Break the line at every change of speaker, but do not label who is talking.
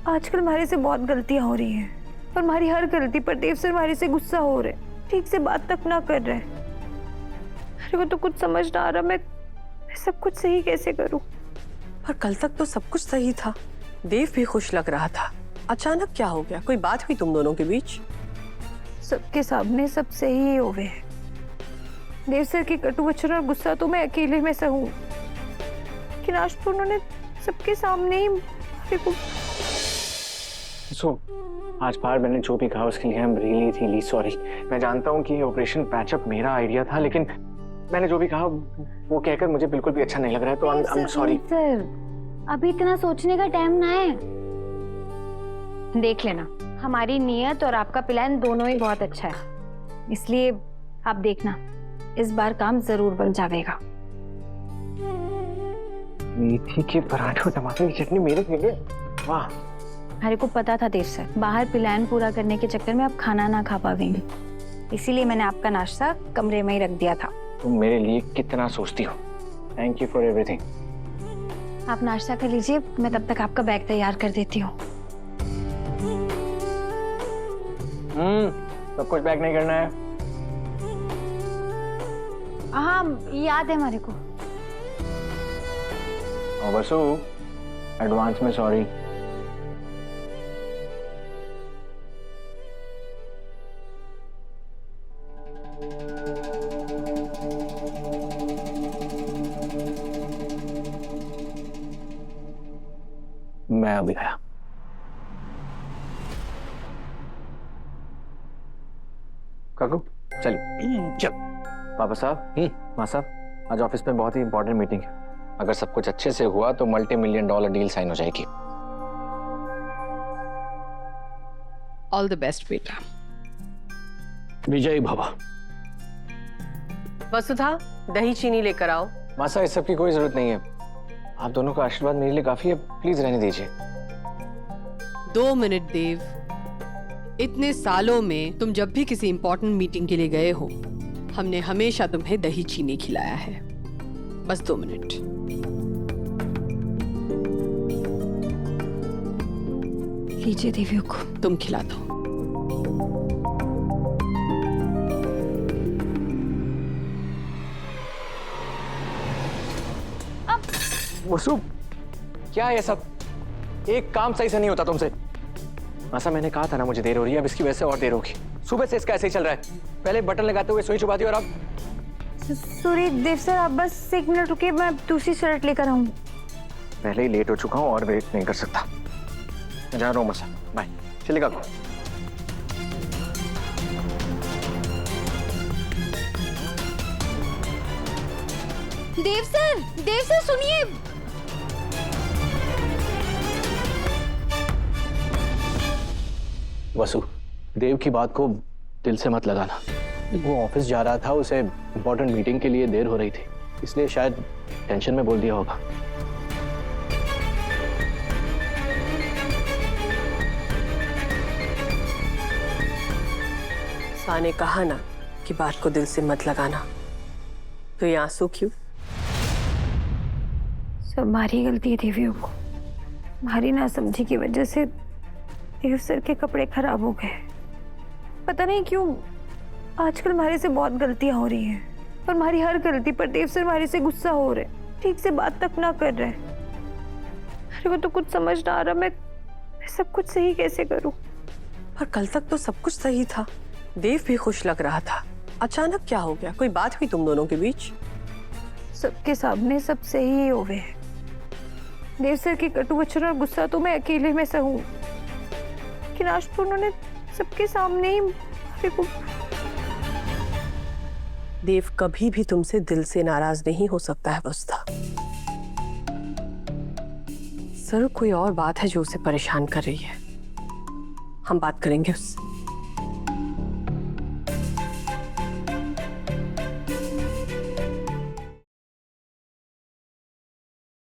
आजकल हमारे से बहुत गलतियां हो रही हैं और हमारी हर गलती पर देव सर हमारे से गुस्सा हो रहे, ठीक से बात तक ना कर रहे। मेरे को तो कुछ समझ ना आ रहा, मैं सब कुछ सही कैसे करूं।
पर कल तक तो सब कुछ सही था, देव भी खुश लग रहा था। अचानक क्या हो गया? कोई बात हुई तुम दोनों के बीच?
सबके सामने सब सही ही हो गए। देव सर की कटु वचन और गुस्सा तो मैं अकेले में सहूं, लेकिन आज तो उन्होंने सबके सामने ही मेरे को।
आज बार मैंने जो भी कहा उसके लिए आई एम रियली सॉरी। मैं जानता हूँ कि ऑपरेशन पैचअप मेरा आइडिया था, लेकिन मैंने जो भी कहा वो कहकर मुझे बिल्कुल भी अच्छा नहीं लग रहा है, तो आई एम सॉरी।
सर अभी इतना सोचने का टाइम ना है। देख लेना, हमारी नीयत और आपका प्लान दोनों ही बहुत अच्छा है, इसलिए आप देखना इस बार काम जरूर बन जाएगा।
मेथी के पराठे और टमाटर की चटनी मेरे लिए, वाह।
मेरे को पता था देव सर बाहर प्लान पूरा करने के चक्कर में आप खाना ना खा पाएंगे, इसीलिए मैंने आपका नाश्ता कमरे में ही रख दिया था।
तुम मेरे लिए कितना सोचती हो, थैंक यू फॉर एवरीथिंग।
आप नाश्ता कर लीजिए, मैं तब तक आपका बैग तैयार कर देती हूँ।
सब कुछ पैक नहीं करना है।
हाँ याद है हमारे को।
और वसु, एडवांस में सॉरी। मैं अभी आया। काकू चलिए। चल पापा साहब, माँ साहब, आज ऑफिस में बहुत ही इंपॉर्टेंट मीटिंग है। अगर सब कुछ अच्छे से हुआ तो $multi-million डील साइन हो जाएगी।
ऑल द बेस्ट बेटा।
विजय भवा।
वसुधा, दही चीनी लेकर आओ।
माँ साहब, इस सब की कोई जरूरत नहीं है, आप दोनों का आशीर्वाद मेरे लिए काफी है, प्लीज रहने दीजिए।
2 मिनट देव, इतने सालों में तुम जब भी किसी इंपॉर्टेंट मीटिंग के लिए गए हो, हमने हमेशा तुम्हें दही चीनी खिलाया है। बस 2 मिनट।
लीजिए देवियों को।
तुम खिला दो।
वसु, क्या है ये सब? एक काम सही से नहीं होता तुमसे। मासा, मैंने कहा था ना मुझे देर हो रही है, अब इसकी वजह से और देर होगी। सुबह से इसका ऐसे ही चल रहा है, पहले बटन लगाते हुए सुई चुबाती और अब।
सॉरी देव सर, आप बस 1 मिनट रुकिए, मैं दूसरी शर्ट लेकर आऊँ।
पहले ही लेट हो चुका हूँ और वेट नहीं कर सकता। मैं जा रहा हूँ मासा, बाय। चलेगा।
देव सर सुनिए।
वसु, देव की बात को दिल से मत लगाना। वो ऑफिस जा रहा था, उसे इंपॉर्टेंट मीटिंग के लिए देर हो रही थी, इसलिए शायद टेंशन में बोल दिया होगा।
सा ने कहा ना कि बात को दिल से मत लगाना, तो ये आंसू क्यों?
सब हमारी गलती है देवियों को। हमारी नासमझी की वजह से देव सर के कपड़े खराब हो गए। पता नहीं क्यों आजकल हमारे से बहुत गलतियां हो रही हैं और हमारी हर गलती पर देव सर हमारे से गुस्सा हो रहे, ठीक से बात तक ना कर रहे। मेरे को तो कुछ समझ ना आ रहा, मैं सब कुछ सही कैसे करूं।
पर कल तक तो सब कुछ सही था, देव भी खुश लग रहा था। अचानक क्या हो गया? कोई बात हुई तुम दोनों के बीच?
सबके सामने सब सही ही हो गए। देव सर की कटु वचन और गुस्सा तो मैं अकेले में सहूं, लेकिन आज तो उन्होंने सबके सामने ही मेरे को।
देव कभी भी तुमसे दिल से नाराज नहीं हो सकता है वसुधा। जरूर कोई और बात है जो उसे परेशान कर रही है, हम बात करेंगे उससे।